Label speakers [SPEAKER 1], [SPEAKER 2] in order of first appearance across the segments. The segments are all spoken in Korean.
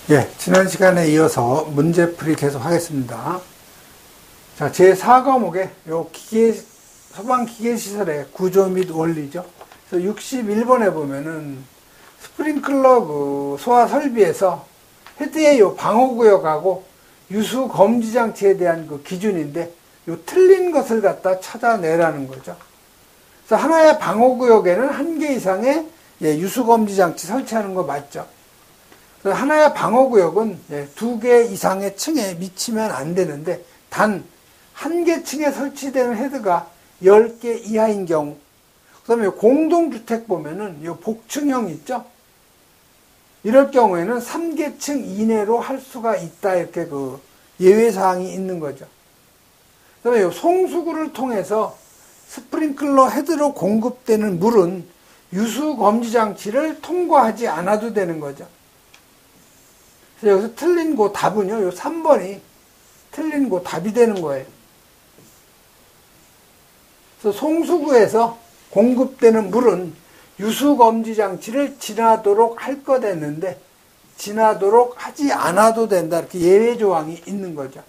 [SPEAKER 1] 예, 지난 시간에 이어서 문제풀이 계속 하겠습니다. 자, 제4과목에 요 소방기계시설의 구조 및 원리죠. 그래서 61번에 보면은 스프링클러 소화 설비에서 헤드의 요 방호구역하고 유수 검지 장치에 대한 그 기준인데 요 틀린 것을 갖다 찾아내라는 거죠. 그래서 하나의 방호구역에는 한 개 이상의 유수 검지 장치 설치하는 거 맞죠? 하나의 방호구역은 2개 이상의 층에 미치면 안 되는데 단 한 개 층에 설치되는 헤드가 10개 이하인 경우, 그 다음에 공동주택 보면은 요 복층형 있죠? 이럴 경우에는 3개 층 이내로 할 수가 있다, 이렇게 그 예외사항이 있는 거죠. 그 다음에 요 송수구를 통해서 스프링클러 헤드로 공급되는 물은 유수 검지 장치를 통과하지 않아도 되는 거죠. 여기서 틀린 그 답은요, 요 3번이 틀린 그 답이 되는 거예요. 그래서 송수구에서 공급되는 물은 유수검지 장치를 지나도록 할 것 했는데, 지나도록 하지 않아도 된다, 이렇게 예외 조항이 있는 거죠.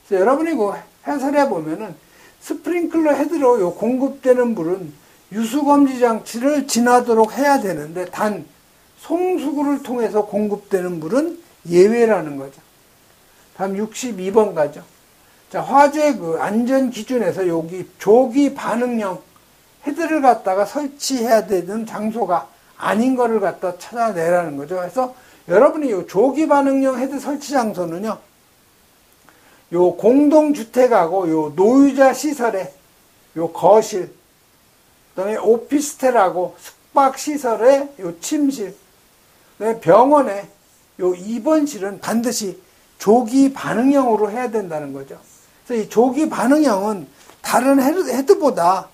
[SPEAKER 1] 그래서 여러분이 그 해설해 보면은, 스프링클러 헤드로 요 공급되는 물은 유수검지 장치를 지나도록 해야 되는데, 단, 송수구를 통해서 공급되는 물은 예외라는 거죠. 다음 62번 가죠. 자, 화재 그 안전 기준에서 여기 조기 반응형 헤드를 갖다가 설치해야 되는 장소가 아닌 거를 갖다 찾아내라는 거죠. 그래서 여러분이 요 조기 반응형 헤드 설치 장소는요, 요 공동주택하고 요 노유자 시설의 요 거실, 그다음에 오피스텔하고 숙박시설의 요 침실, 병원에 요 입원실은 반드시 조기 반응형으로 해야 된다는 거죠. 그래서 이 조기 반응형은 다른 헤드보다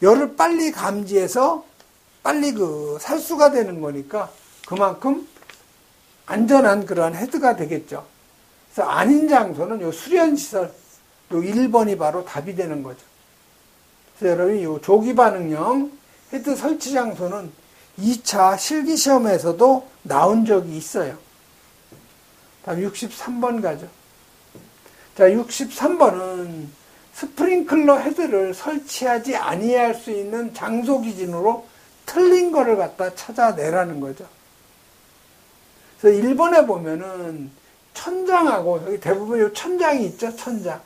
[SPEAKER 1] 열을 빨리 감지해서 빨리 살수가 되는 거니까 그만큼 안전한 그러한 헤드가 되겠죠. 그래서 아닌 장소는 요 수련시설, 요 1번이 바로 답이 되는 거죠. 그래서 여러분이 요 조기 반응형 헤드 설치 장소는 2차 실기시험에서도 나온 적이 있어요. 다음 63번 가죠. 자, 63번은 스프링클러 헤드를 설치하지 아니할 수 있는 장소 기준으로 틀린 거를 갖다 찾아내라는 거죠. 그래서 1번에 보면은 천장하고, 여기 대부분 요 천장이 있죠, 천장.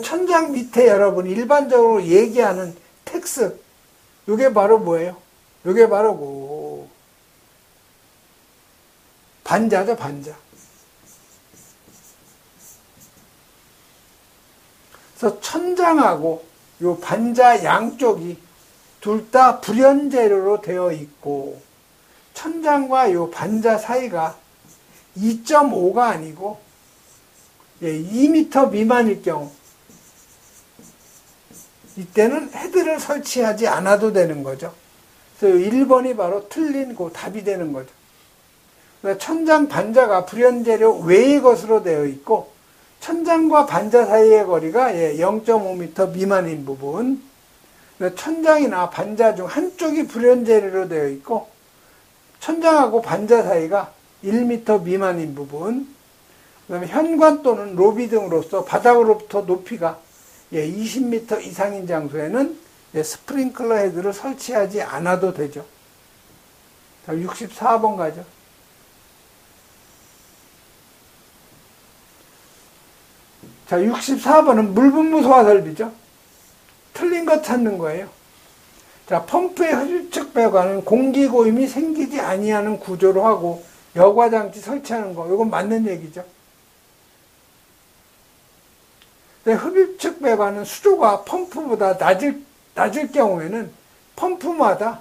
[SPEAKER 1] 천장 밑에 여러분이 일반적으로 얘기하는 텍스, 요게 바로 뭐예요? 요게 바로 반자죠, 반자. 그래서 천장하고 요 반자 양쪽이 둘 다 불연재료로 되어 있고, 천장과 요 반자 사이가 2.5가 아니고 2m 미만일 경우, 이때는 헤드를 설치하지 않아도 되는 거죠. 그래서 1번이 바로 틀린 그 답이 되는 거죠. 천장 반자가 불연재료 외의 것으로 되어 있고, 천장과 반자 사이의 거리가 0.5m 미만인 부분, 천장이나 반자 중 한쪽이 불연재료로 되어 있고, 천장하고 반자 사이가 1m 미만인 부분, 그 다음에 현관 또는 로비 등으로서 바닥으로부터 높이가 20m 이상인 장소에는 스프링클러 헤드를 설치하지 않아도 되죠. 자, 64번 가죠. 자, 64번은 물분무 소화 설비죠. 틀린 것 찾는 거예요. 자, 펌프의 흡입측 배관은 공기 고임이 생기지 아니하는 구조로 하고 여과장치 설치하는 거, 이건 맞는 얘기죠. 흡입측 배관은 수조가 펌프보다 낮을 경우에는 펌프마다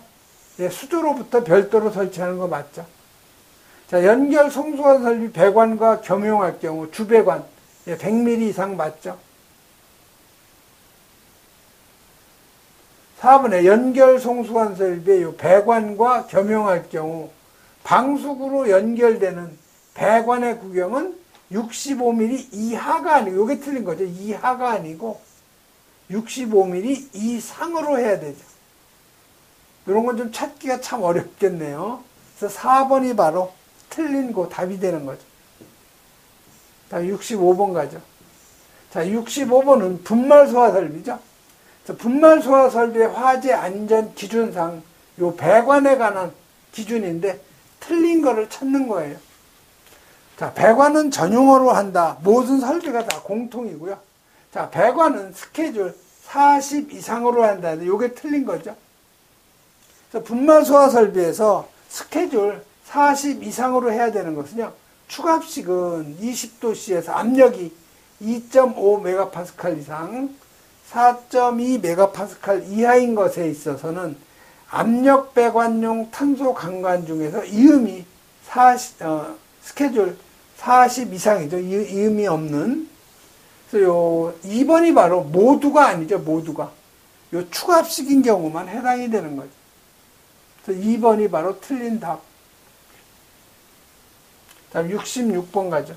[SPEAKER 1] 수조로부터 별도로 설치하는 거 맞죠. 자, 연결 송수관 설비 배관과 겸용할 경우 주배관 100mm 이상 맞죠. 4번에 연결 송수관 설비의 배관과 겸용할 경우 방수구로 연결되는 배관의 구경은 65mm 이하가 아니고, 이게 틀린 거죠. 이하가 아니고 65mm 이상으로 해야 되죠. 이런 건 좀 찾기가 참 어렵겠네요. 그래서 4번이 바로 틀린 거 답이 되는 거죠. 다음 65번 가죠. 자, 65번은 분말 소화 설비죠. 분말 소화 설비의 화재 안전 기준상 요 배관에 관한 기준인데 틀린 거를 찾는 거예요. 자, 배관은 전용어로 한다. 모든 설비가 다 공통이고요. 자, 배관은 스케줄 40 이상으로 한다. 요게 틀린 거죠. 그래서 분말 소화 설비에서 스케줄 40 이상으로 해야 되는 것은요. 축압식은 20도씨에서 압력이 2.5메가파스칼 이상 4.2 메가파스칼 이하인 것에 있어서는 압력 배관용 탄소 강관 중에서 이음이 스케줄 40 이상이죠. 이음이 없는. 그래서 요 2번이 바로 모두가 아니죠. 모두가. 요 축압식인 경우만 해당이 되는 거죠. 그래서 2번이 바로 틀린 답. 다음 66번 가죠.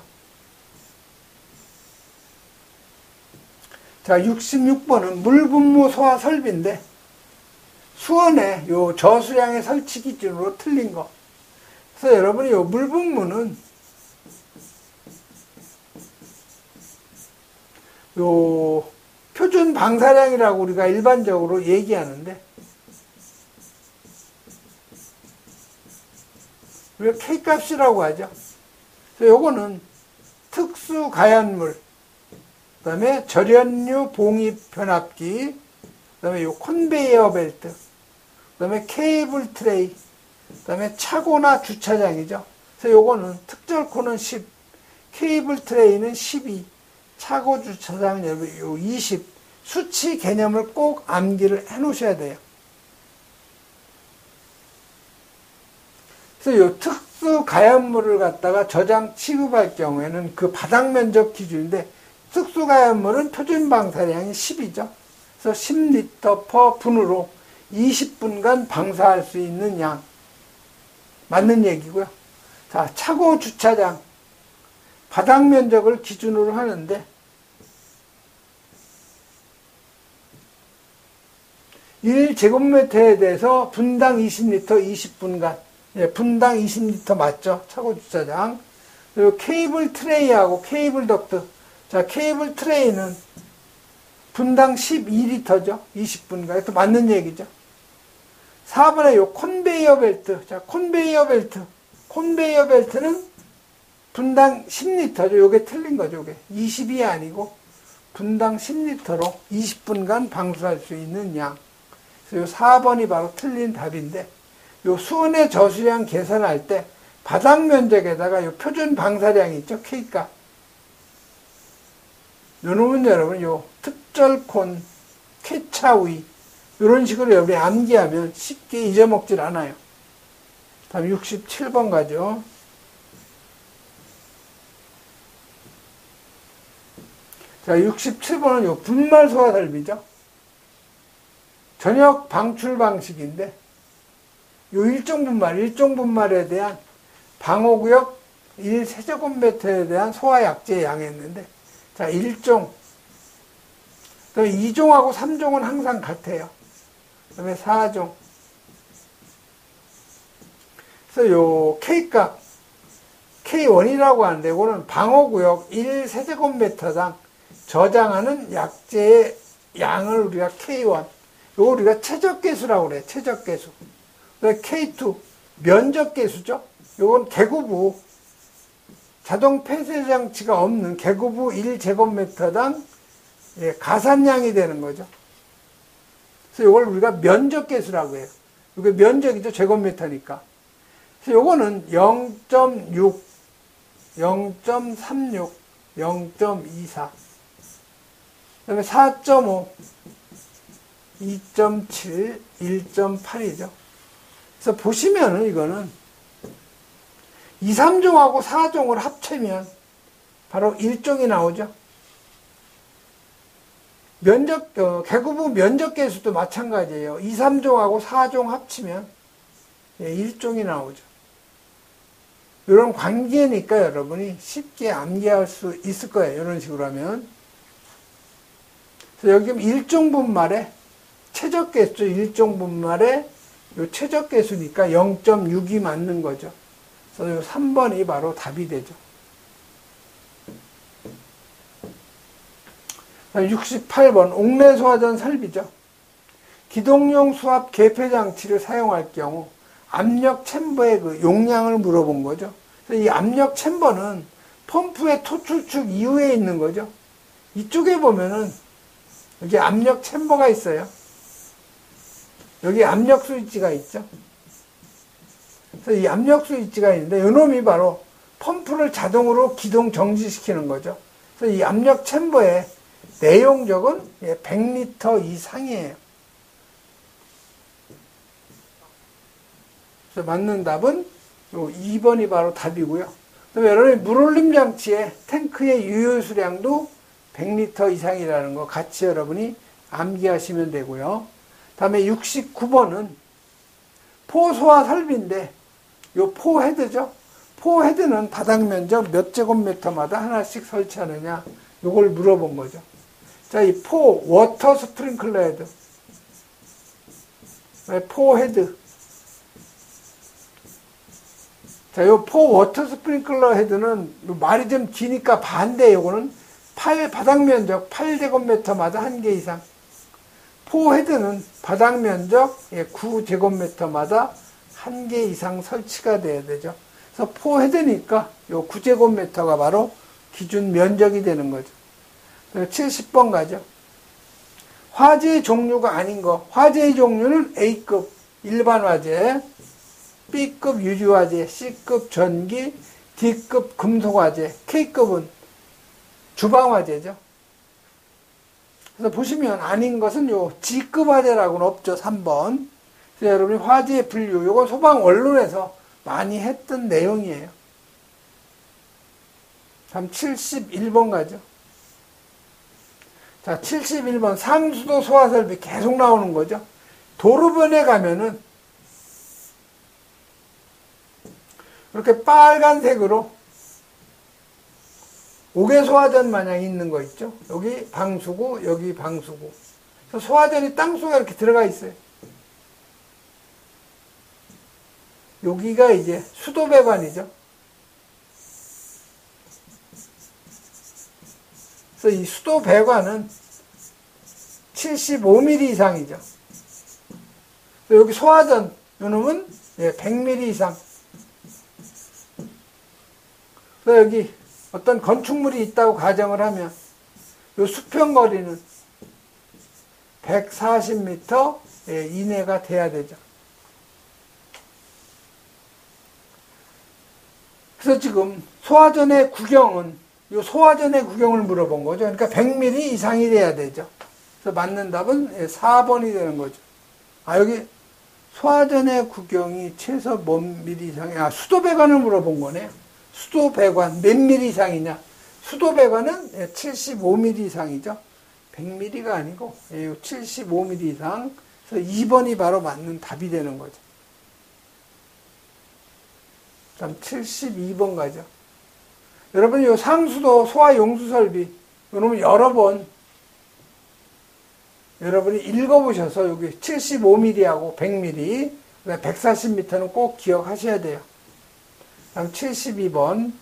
[SPEAKER 1] 자, 66번은 물분무 소화 설비인데 수원에 요 저수량의 설치 기준으로 틀린 거. 그래서 여러분이 요 물분무는 요 표준 방사량이라고 우리가 일반적으로 얘기하는데 우리가 K값이라고 하죠. 그래서 요거는 특수 가연물, 그 다음에 절연류 봉입 변압기, 그 다음에 요 컨베이어 벨트, 그 다음에 케이블 트레이, 그 다음에 차고나 주차장이죠. 그래서 요거는 특절코는 10, 케이블 트레이는 12, 차고 주차장은 요 20, 수치 개념을 꼭 암기를 해 놓으셔야 돼요. 그래서 요 특수 가연물을 갖다가 저장 취급할 경우에는 그 바닥 면적 기준인데 특수 가연물은 표준 방사량이 10이죠. 그래서 10리터 퍼 분으로 20분간 방사할 수 있는 양. 맞는 얘기고요. 자, 차고 주차장. 바닥 면적을 기준으로 하는데 1제곱미터에 대해서 분당 20리터 20분간. 예, 분당 20리터 맞죠? 차고 주차장. 그리고 케이블 트레이하고 케이블 덕트. 자, 케이블 트레이는 분당 12리터죠. 20분간. 또 맞는 얘기죠. 4번에 요 컨베이어 벨트. 자, 컨베이어 벨트. 컨베이어 벨트는 분당 10리터죠. 요게 틀린 거죠. 요게 20이 아니고 분당 10리터로 20분간 방수할 수 있는 양. 그래서 요 4번이 바로 틀린 답인데 요 수온의 저수량 계산할 때 바닥 면적에다가 요 표준 방사량이 있죠. K값. 요놈은 여러분 요 특절콘, 쾌차위 이런 식으로 여러분이 암기하면 쉽게 잊어먹질 않아요. 다음 67번 가죠. 자, 67번은 요 분말 소화 설비죠. 전역 방출 방식인데 요 일종 분말에 대한 방호구역 1세제곱미터에 대한 소화 약제 양했는데 자, 1종, 그 다음에 2종하고 3종은 항상 같아요. 그 다음에 4종. 그래서 요 K값, K1이라고 하는데, 이거는 방호구역 1세제곱미터당 저장하는 약제의 양을 우리가 K1, 요거 우리가 최적계수라고 그래요. 최적계수. 그 다음에 K2, 면적계수죠. 요건 개구부. 자동 폐쇄 장치가 없는 개구부 1제곱미터당 가산량이 되는 거죠. 그래서 이걸 우리가 면적계수라고 해요. 이게 면적이죠. 제곱미터니까. 그래서 이거는 0.6, 0.36, 0.24, 그 다음에 4.5, 2.7, 1.8이죠. 그래서 보시면은 이거는 2, 3종하고 4종을 합치면 바로 1종이 나오죠. 면적, 개구부 면적계수도 마찬가지예요. 2, 3종하고 4종 합치면 1종이 나오죠. 이런 관계니까 여러분이 쉽게 암기할 수 있을 거예요. 이런 식으로 하면. 그래서 여기 1종 분말에 최적계수 1종 분말에 요 최적계수니까 0.6이 맞는 거죠. 그래서 요 3번이 바로 답이 되죠. 68번 옥내소화전 설비죠. 기동용 수압 개폐 장치를 사용할 경우 압력 챔버의 그 용량을 물어본 거죠. 그래서 이 압력 챔버는 펌프의 토출축 이후에 있는 거죠. 이쪽에 보면은 여기 압력 챔버가 있어요. 여기 압력 스위치가 있죠. 그래서 이 압력 스위치가 있는데 이놈이 바로 펌프를 자동으로 기동 정지시키는 거죠. 그래서 이 압력 챔버의 내용적은 100리터 이상이에요. 그래서 맞는 답은 2번이 바로 답이고요. 그다음에 여러분이 물올림 장치의 탱크의 유효 수량도 100리터 이상이라는 거 같이 여러분이 암기하시면 되고요. 다음에 69번은 포소화 설비인데 요 포헤드죠. 포헤드는 바닥 면적 몇 제곱미터마다 하나씩 설치하느냐 요걸 물어본 거죠. 자, 이 워터 스프링클러 헤드. 포헤드. 자, 요 워터 스프링클러 헤드는 말이 좀 기니까 반대. 요거는 바닥 면적 8제곱미터마다 1개 이상. 포헤드는 바닥 면적 9제곱미터마다 1개 이상 설치가 돼야 되죠. 그래서 포헤드니까 요 9제곱미터가 바로 기준 면적이 되는 거죠. 70번 가죠. 화재의 종류가 아닌 거. 화재의 종류는 A급 일반 화재, B급 유리화재, C급 전기, D급 금속화재, K급은 주방화재죠. 그래서 보시면 아닌 것은 요 G급 화재라고는 없죠. 3번. 그래서 여러분이 화재의 분류, 요건 소방 원론에서 많이 했던 내용이에요. 다음 71번 가죠. 자, 71번 상수도 소화설비 계속 나오는 거죠. 도로변에 가면은 이렇게 빨간색으로 옥외소화전 마냥 있는 거 있죠. 여기 방수구, 여기 방수구. 그래서 소화전이 땅속에 이렇게 들어가 있어요. 여기가 이제 수도배관이죠. 그래서 이 수도배관은 75mm 이상이죠. 여기 소화전, 요놈은 100mm 이상. 그래서 여기 어떤 건축물이 있다고 가정을 하면 요 수평거리는 140m 이내가 돼야 되죠. 그래서 지금 소화전의 구경은 요 소화전의 구경을 물어본 거죠. 그러니까 100mm 이상이 돼야 되죠. 그래서 맞는 답은 4번이 되는 거죠. 아, 여기 소화전의 구경이 최소 몇 미리 이상이, 수도배관을 물어본 거네요. 수도배관 몇 미리 이상이냐? 수도배관은 75mm 이상이죠. 100mm가 아니고 75mm 이상. 그래서 2번이 바로 맞는 답이 되는 거죠. 다음 72번 가죠. 여러분, 요 상수도 소화 용수 설비, 여러분 여러 번 여러분이 읽어보셔서 여기 75mm하고 100mm, 140m는 꼭 기억하셔야 돼요. 다음 72번.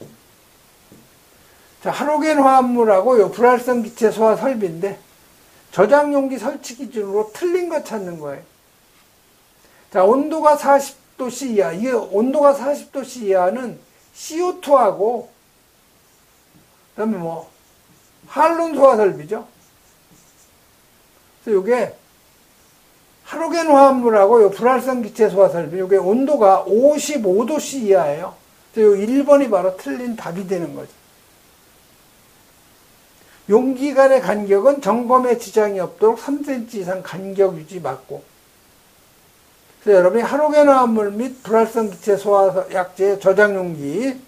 [SPEAKER 1] 자, 할로겐 화합물하고 요 불활성 기체 소화 설비인데 저장 용기 설치 기준으로 틀린 거 찾는 거예요. 자, 온도가 40도씨 이하. 이 온도가 40도씨 이하는 CO2하고 그다음에 할론 소화 설비죠. 그래서 요게 할로겐 화합물하고 요 불활성 기체 소화 설비, 요게 온도가 55도씨 이하예요. 그래서 요 1번이 바로 틀린 답이 되는 거죠. 용기 간의 간격은 점검에 지장이 없도록 3cm 이상 간격 유지 맞고. 그래서 여러분이 할로겐 화합물 및 불활성 기체 소화 약제 저장 용기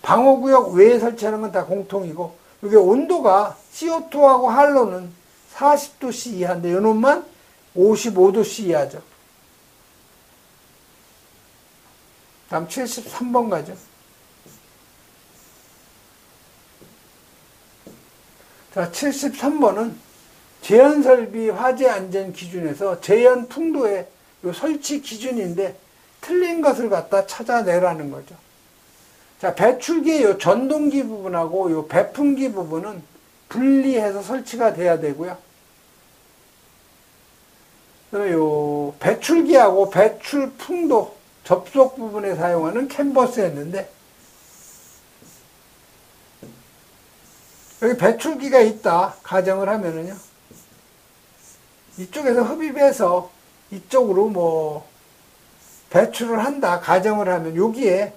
[SPEAKER 1] 방호구역 외에 설치하는 건 다 공통이고, 이게 온도가 CO2하고 할로는 40도씨 이하인데 요놈만 55도씨 이하죠. 다음 73번 가죠. 자, 73번은 재현설비 화재 안전 기준에서 재현 풍도에 요 설치 기준인데 틀린 것을 갖다 찾아내라는 거죠. 자, 배출기의 요 전동기 부분하고 요 배풍기 부분은 분리해서 설치가 돼야 되고요. 그다음에 요 배출기하고 배출풍도 접속 부분에 사용하는 캔버스였는데, 여기 배출기가 있다 가정을 하면은요, 이쪽에서 흡입해서 이쪽으로 뭐 배출을 한다 가정을 하면, 여기에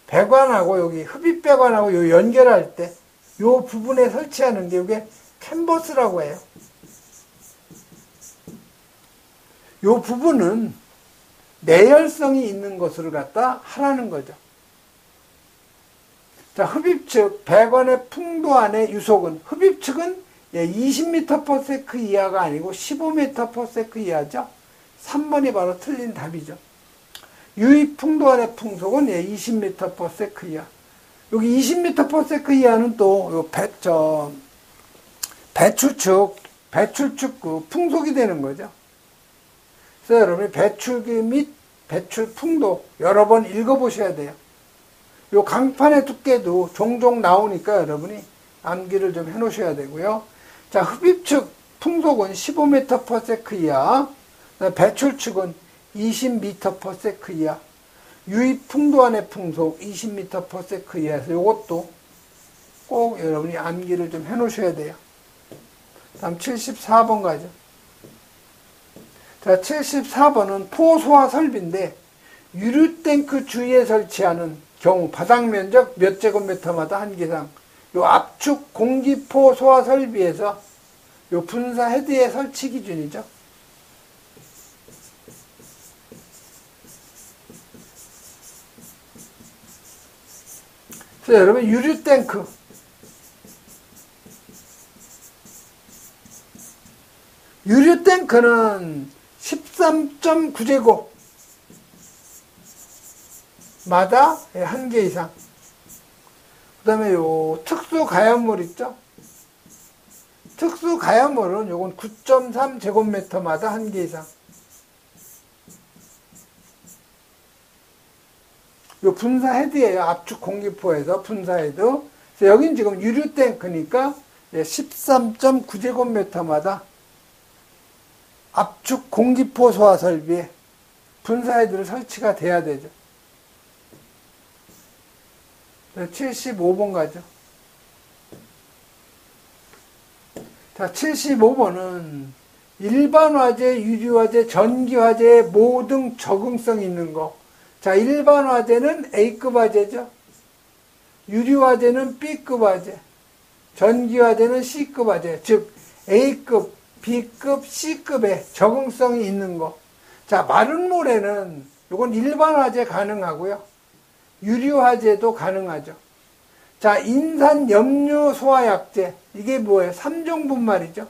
[SPEAKER 1] 배관하고 여기 흡입 배관하고 요 연결할 때 요 부분에 설치하는 게 이게 캔버스라고 해요. 요 부분은 내열성이 있는 것을 갖다 하라는 거죠. 자, 흡입측 배관의 풍도 안의 유속은, 흡입측은 20m/s 이하가 아니고 15m/s 이하죠. 3번이 바로 틀린 답이죠. 유입 풍도 안의 풍속은 20m/s 이하. 여기 20m/s 이하는 또 배출측 그 풍속이 되는 거죠. 그래서 여러분이 배출기 및 배출 풍도 여러 번 읽어보셔야 돼요. 요 강판의 두께도 종종 나오니까 여러분이 암기를 좀 해놓으셔야 되고요. 자, 흡입측 풍속은 15m/s 이하, 배출측은 20m/s 이하, 유입 풍도 안의 풍속 20m/s 이하에서 요것도 꼭 여러분이 암기를 좀 해놓으셔야 돼요. 다음 74번 가죠. 자, 74번은 포소화 설비인데, 유류탱크 주위에 설치하는 경우 바닥 면적 몇 제곱미터마다 한 기상, 요 압축 공기포 소화 설비에서 요 분사 헤드의 설치 기준이죠. 그래서 여러분 유류탱크는 13.9제곱 마다 한 개 이상. 그 다음에 요 특수 가연물 있죠? 특수 가연물은 요건 9.3제곱미터마다 한 개 이상. 요 분사 헤드예요. 압축 공기포에서 분사 헤드. 그래서 여긴 지금 유류탱크니까 13.9제곱미터마다 압축 공기포 소화 설비에 분사 헤드를 설치가 돼야 되죠. 75번 가죠. 자, 75번은 일반 화재, 유리 화재, 전기 화재의 모든 적응성 있는 거. 자, 일반 화재는 A급 화재죠. 유리 화재는 B급 화재. 전기 화재는 C급 화재. 즉 A급, B급, C급의 적응성이 있는 거. 자, 마른 모래는 이건 일반 화재 가능하고요. 유리 화재도 가능하죠. 자, 인산 염류 소화약제. 이게 뭐예요? 3종 분말이죠.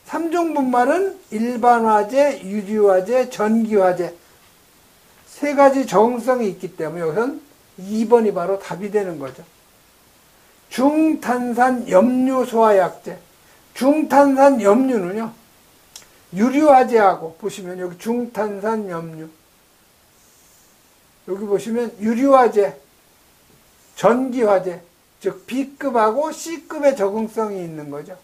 [SPEAKER 1] 3종 분말은 일반 화재, 유리 화재, 전기 화재. 세 가지 적응성이 있기 때문에 여기서는 2번이 바로 답이 되는 거죠. 중탄산 염류 소화약제. 중탄산 염류는요, 유리화재하고 보시면 여기 중탄산 염류, 여기 보시면 유리화재, 전기화재, 즉 B급하고 C급의 적응성이 있는 거죠.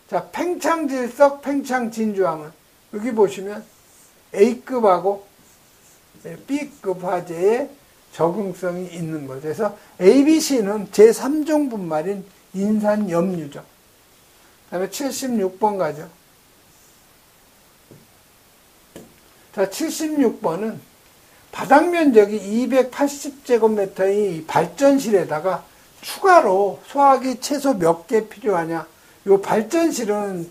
[SPEAKER 1] 자, 팽창질석, 팽창진주황은 여기 보시면 A급하고 B급 화재의 적응성이 있는 거죠. 그래서 ABC는 제3종 분말인 인산염류죠. 그 다음에 76번 가죠. 자, 76번은 바닥 면적이 280제곱미터의 발전실에다가 추가로 소화기 최소 몇 개 필요하냐. 이 발전실은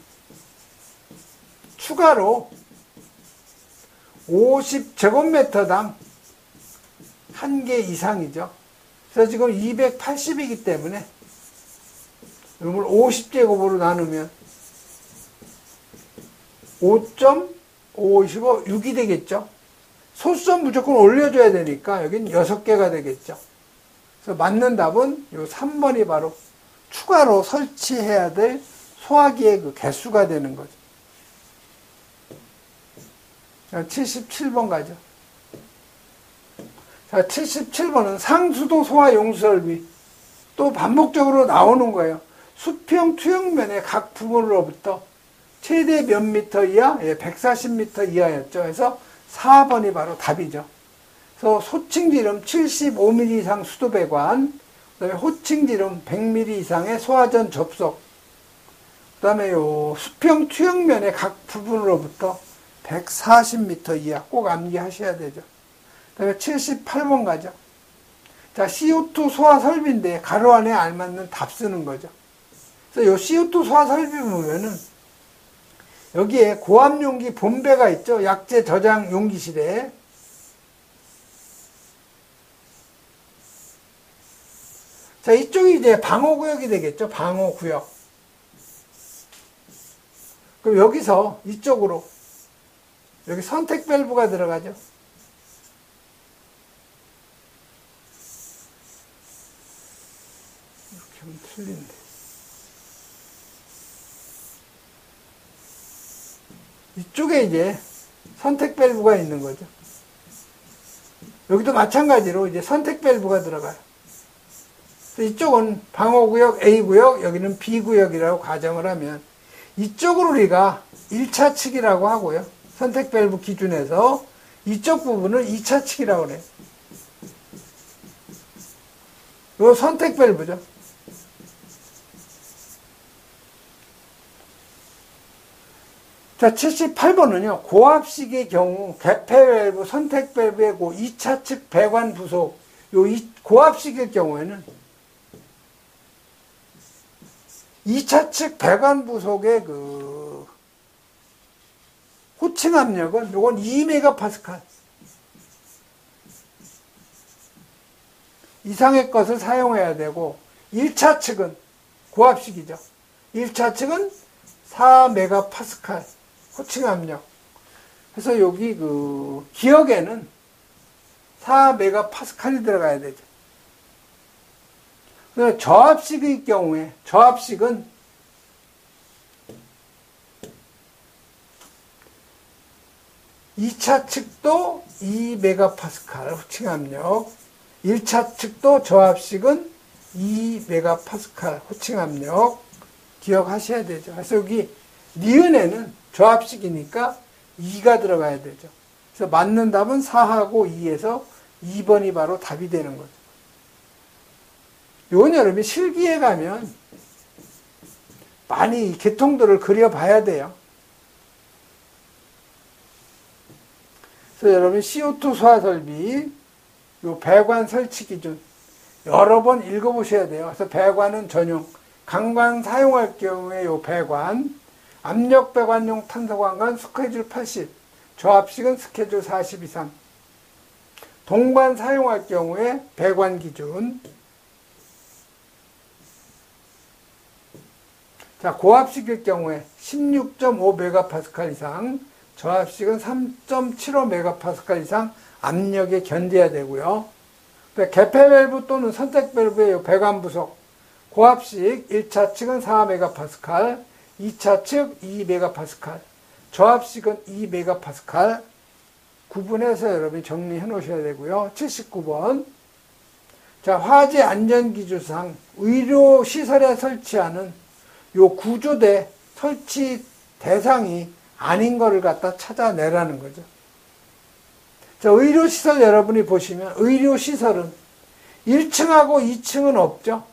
[SPEAKER 1] 추가로 50제곱미터당 한 개 이상이죠. 그래서 지금 280이기 때문에 이걸 50제곱으로 나누면 5.55, 6이 되겠죠. 소수점 무조건 올려줘야 되니까 여긴 6개가 되겠죠. 그래서 맞는 답은 요 3번이 바로 추가로 설치해야 될 소화기의 그 개수가 되는 거죠. 자, 77번 가죠. 자, 77번은 상수도 소화 용수 설비. 또 반복적으로 나오는 거예요. 수평 투영면의 각 부분으로부터 최대 몇 미터 이하? 예, 140m 이하였죠. 그래서 4번이 바로 답이죠. 그래서 소층지름 75mm 이상 수도배관, 그 다음에 호층지름 100mm 이상의 소화전 접속, 그 다음에 요 수평 투영면의 각 부분으로부터 140m 이하 꼭 암기하셔야 되죠. 그 다음에 78번 가죠. 자, CO2 소화 설비인데 가로 안에 알맞는 답 쓰는 거죠. 그래서 요 CO2 소화 설비 보면은 여기에 고압 용기 본배가 있죠. 약재 저장 용기실에. 자, 이쪽이 이제 방호구역이 되겠죠. 방호구역. 그럼 여기서 이쪽으로 여기 선택 밸브가 들어가죠. 이렇게 하면 틀린데. 이쪽에 이제 선택 밸브가 있는 거죠. 여기도 마찬가지로 이제 선택 밸브가 들어가요. 이쪽은 방호구역 A구역, 여기는 B구역이라고 가정을 하면 이쪽으로 우리가 1차 측이라고 하고요. 선택 밸브 기준에서 이쪽 부분을 2차 측이라고 해요. 요 선택 밸브죠. 자, 78번은요, 고압식의 경우, 개폐 밸브, 선택 밸브의 2차 측 배관 부속, 고압식의 경우에는 2차 측 배관 부속의 호칭 압력은 요건 2메가파스칼 이상의 것을 사용해야 되고, 1차 측은 고압식이죠. 1차 측은 4메가파스칼 호칭 압력. 그래서 여기 기역에는 4메가파스칼이 들어가야 되죠. 저압식의 경우에, 저압식은 2차 측도 2메가파스칼 호칭 압력, 1차 측도 저압식은 2메가파스칼 호칭 압력 기억하셔야 되죠. 그래서 여기 니은에는 저압식이니까 2가 들어가야 되죠. 그래서 맞는 답은 4하고 2에서 2번이 바로 답이 되는 거죠. 요건 여러분이 실기에 가면 많이 개통도를 그려봐야 돼요. 그래서 여러분 CO2 소화 설비 요 배관 설치 기준 여러 번 읽어보셔야 돼요. 그래서 배관은 전용 강관 사용할 경우에 요 배관 압력 배관용 탄소관관 스케줄 80 저압식은 스케줄 40 이상 동관 사용할 경우에 배관 기준. 자, 고압식일 경우에 16.5메가파스칼 이상, 저압식은 3.75메가파스칼 이상 압력에 견뎌야 되고요. 개폐 밸브 또는 선택 밸브의 배관 부속, 고압식 1차 측은 4메가파스칼, 2차 측 2메가파스칼, 저압식은 2메가파스칼 구분해서 여러분이 정리해 놓으셔야 되고요. 79번. 자, 화재 안전기준상 의료시설에 설치하는 요 구조대 설치 대상이 아닌 거를 갖다 찾아내라는 거죠. 자, 의료시설 여러분이 보시면 의료시설은 1층하고 2층은 없죠.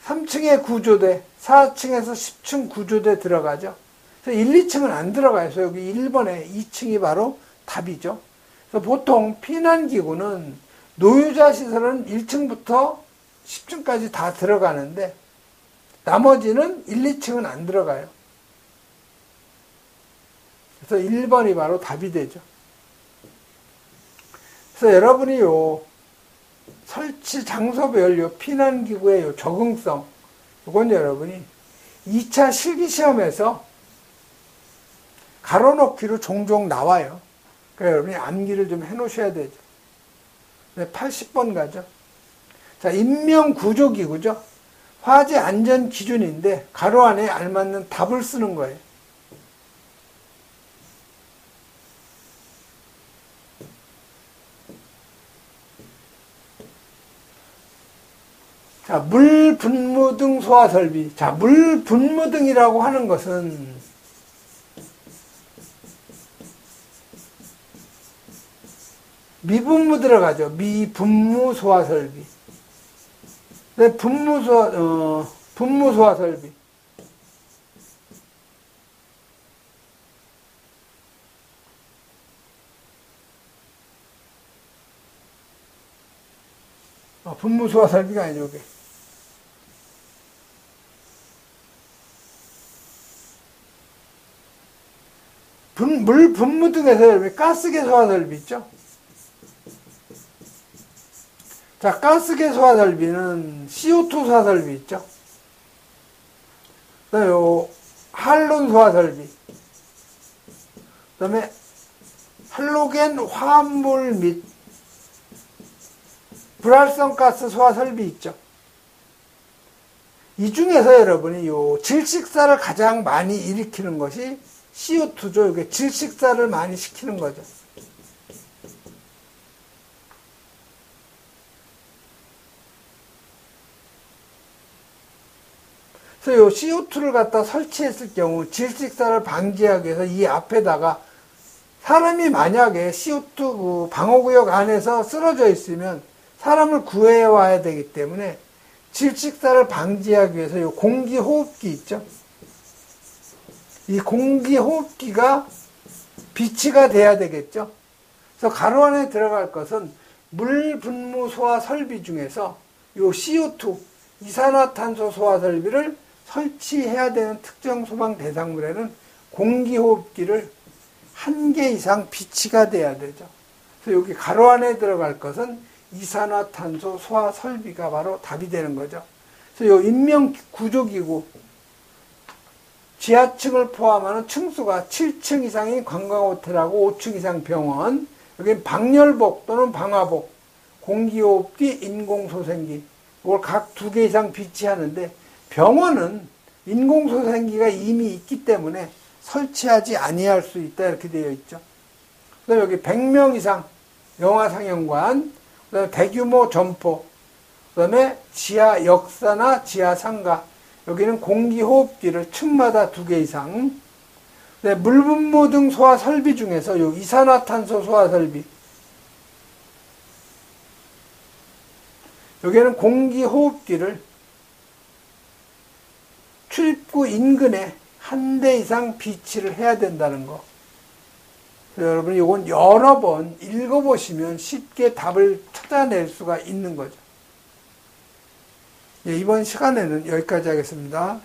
[SPEAKER 1] 3층에 구조대, 4층에서 10층 구조대 들어가죠. 그래서 1, 2층은 안 들어가요. 그래서 여기 1번에 2층이 바로 답이죠. 그래서 보통 피난기구는 노유자 시설은 1층부터 10층까지 다 들어가는데 나머지는 1, 2층은 안 들어가요. 그래서 1번이 바로 답이 되죠. 그래서 여러분이 요 설치 장소별 요 피난기구의 요 적응성, 이건 여러분이 2차 실기시험에서 가로놓기로 종종 나와요. 그러니까 여러분이 암기를 좀 해 놓으셔야 되죠. 네, 80번 가죠. 자, 인명구조기구죠. 화재 안전 기준인데 가로 안에 알맞는 답을 쓰는 거예요. 자, 물 분무 등 소화 설비. 자, 물 분무 등이라고 하는 것은 미분무 들어가죠. 미분무 소화 설비. 네, 분무 소화 설비. 분무 소화 설비가 아니죠, 이게. 물 분무 등에서 가스계 소화 설비 있죠? 자, 가스계 소화 설비는 CO2 소화 설비 있죠? 그 다음에 할론 소화 설비. 그 다음에 할로겐 화합물 및 불활성 가스 소화 설비 있죠? 이 중에서 여러분이 요 질식사를 가장 많이 일으키는 것이 CO2죠. 이게 질식사를 많이 시키는 거죠. 그래서 요 CO2를 갖다 설치했을 경우 질식사를 방지하기 위해서 이 앞에다가 사람이 만약에 CO2 방호구역 안에서 쓰러져 있으면 사람을 구해와야 되기 때문에 질식사를 방지하기 위해서 요 공기호흡기 있죠? 이 공기호흡기가 비치가 돼야 되겠죠? 그래서 가로 안에 들어갈 것은 물 분무 소화 설비 중에서 요 CO2, 이산화탄소 소화 설비를 설치해야 되는 특정 소방 대상물에는 공기호흡기를 1개 이상 비치가 돼야 되죠. 그래서 여기 가로 안에 들어갈 것은 이산화탄소 소화 설비가 바로 답이 되는 거죠. 그래서 이 인명구조기구 지하층을 포함하는 층수가 7층 이상인 관광호텔하고 5층 이상 병원, 여기는 방열복 또는 방화복, 공기호흡기, 인공소생기, 이걸 각 2개 이상 비치하는데 병원은 인공소생기가 이미 있기 때문에 설치하지 아니할 수 있다 이렇게 되어 있죠. 그다음에 여기 100명 이상 영화상영관, 그다음에 대규모 점포, 그다음에 지하 역사나 지하 상가, 여기는 공기호흡기를 층마다 2개 이상. 물분무 등 소화 설비 중에서 요 이산화탄소 소화 설비, 여기는 공기호흡기를 출입구 인근에 1대 이상 비치를 해야 된다는 거. 여러분 이건 여러 번 읽어보시면 쉽게 답을 찾아낼 수가 있는 거죠. 이번 시간에는 여기까지 하겠습니다.